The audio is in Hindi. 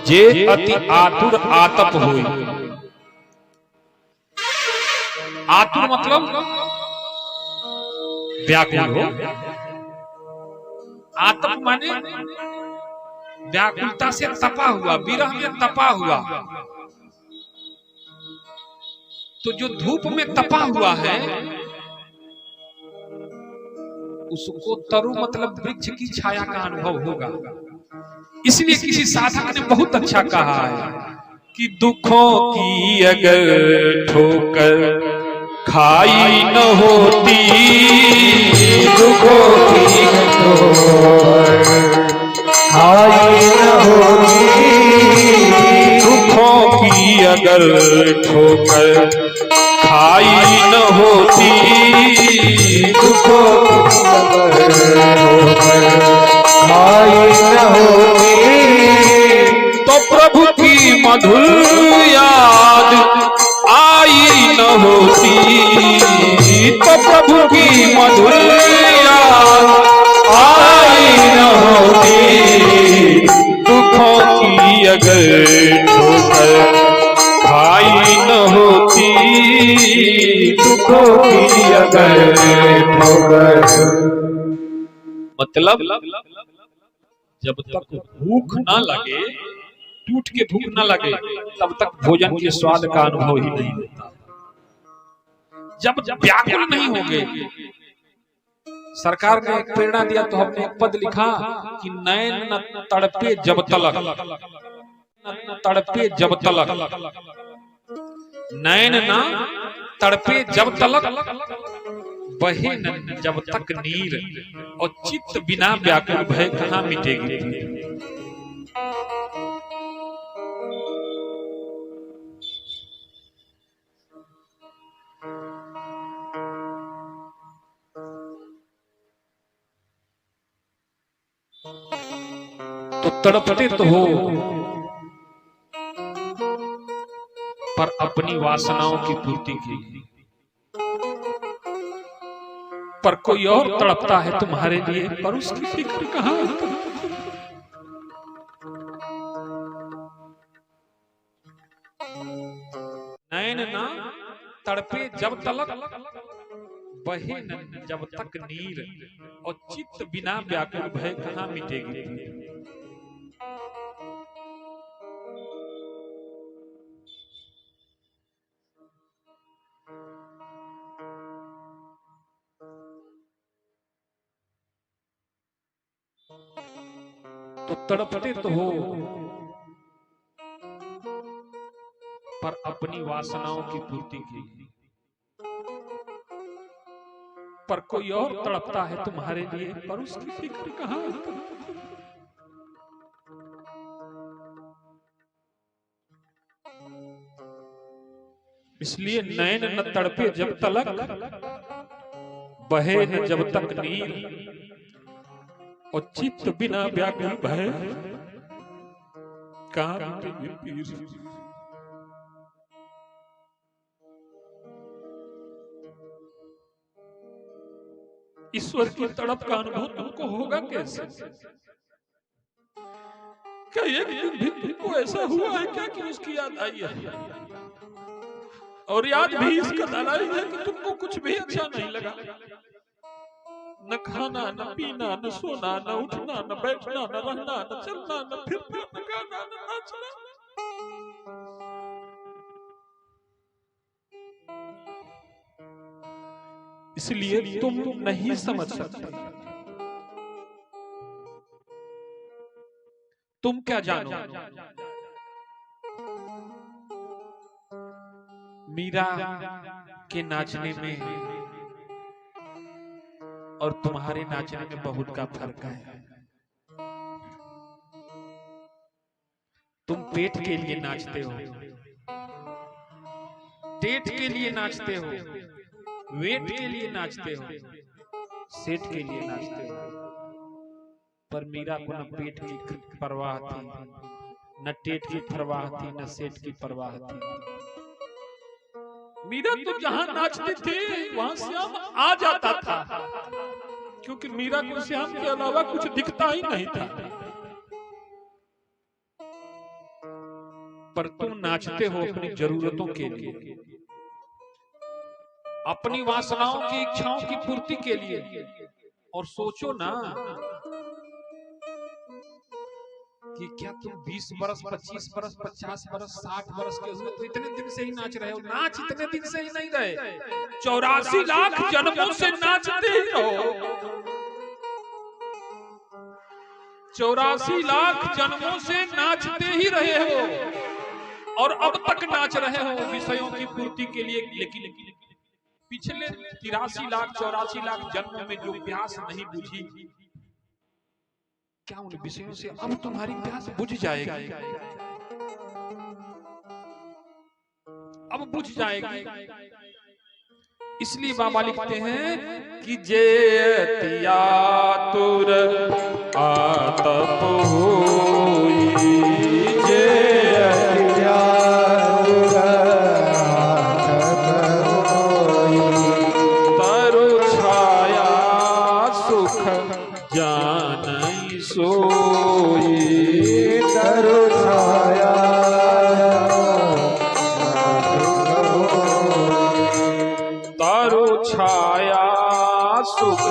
जे अति आतुर आतप होई। आतुर मतलब व्याकुल हो, आतप माने व्याकुलता से तपा हुआ, विरह में तपा हुआ। तो जो धूप में तपा हुआ है उसको तरु मतलब वृक्ष की छाया का अनुभव होगा। इसलिए किसी साधक ने बहुत अच्छा कहा है कि दुखों की अगर ठोकर खाई न होती, दुखों की ठोकर खाई न होती, दुखों की अगर ठोकर खाई न होती, दुखों की अगर ठोकर खाई न होती, तो प्रभु की मधुर याद आई न होती, तो प्रभु की मधुर याद आई न होती, दुखों की अगर ठोकर खाई न होती, दुखों की अगर ठोकर। मतलब जब तक भूख ना लगे, टूट के भूख ना लगे, तब तक भोजन के स्वाद का अनुभव ही नहीं होता। जब व्याकुल नहीं होंगे, सरकार ने एक प्रेरणा दिया तो हमने एक पद लिखा कि नैन न तड़पे जब तलक, न तड़पे जब तलक, नैन न तड़पे जब तलक, बहे न जब तक नीर, और चित्त बिना व्याकुल भय कहाँ मिटेगी। तो तड़पते तो हो, पर अपनी वासनाओं की पूर्ति के लिए। पर कोई और तड़पता है तुम्हारे लिए, पर उसकी फिक्र कहाँ है। नैन ना तड़पे जब तलक, बहे न जब तक नीर, और चित्त बिना व्याकुल भय कहाँ मिटेगी। तो तड़पते तो हो, पर अपनी वासनाओं की पूर्ति के लिए। पर कोई और तड़पता है तुम्हारे लिए, पर उसकी फिक्र कहाँ है। इसलिए नैन न तड़पे जब तलक, बहे न जब तक नीर, और चित्त बिना व्याकुल भय कहाँ मिटेगी पीर। ईश्वर की तड़प का अनुभव तुमको होगा कैसे? क्या एक दिन भी तुमको ऐसा हुआ है क्या कि उसकी याद आई है? और याद भी इस कदर आई है कि तुमको कुछ भी अच्छा नहीं लगा। न खाना, न पीना, न सोना, न उठना, न बैठना, न रहना, न चलना, न फिरना, न गाना, न नाचना। इसलिए तुम नहीं समझ सकते। तुम क्या जानो? मीरा के नाचने में और तुम्हारे नाचने में बहुत का फर्क है। तुम पेट के लिए नाचते हो, टेट के लिए नाचते हो, वेट के लिए नाचते हो, सेठ के लिए नाचते हो। पर मीरा को न पेट की परवाह थी, न टेट की परवाह थी, न सेठ की परवाह थी। मीरा तो जहां नाचते थे वहां श्याम आ जाता था, क्योंकि मीरा को श्याम के अलावा कुछ दिखता ही नहीं था। पर तुम नाचते हो अपनी जरूरतों के लिए, अपनी वासनाओं की इच्छाओं की पूर्ति के लिए। और सोचो ना कि क्या तुम 20 बरस, 25 बरस, 50 बरस, 60 बरस के हुए तो इतने दिन से ही नाच रहे हो? नाच इतने दिन से ही नहीं रहे, 84 लाख जन्मों से नाचते ही रहो। 84 लाख जन्मों से नाचते ही रहे हो और अब तक नाच रहे हो विषयों की पूर्ति के लिए। लेकिन पिछले 83 लाख 84 लाख जन्मों में जो प्यास नहीं बुझी, क्या उन विषयों से अब तुम्हारी प्यास बुझ जाएगी? अब बुझ जाएगी। इसलिए बाबा लिखते हैं कि जे तुर आतप होई, जे तरु छाया सुख जानई सोई, तरु छाया तरु छाया सुख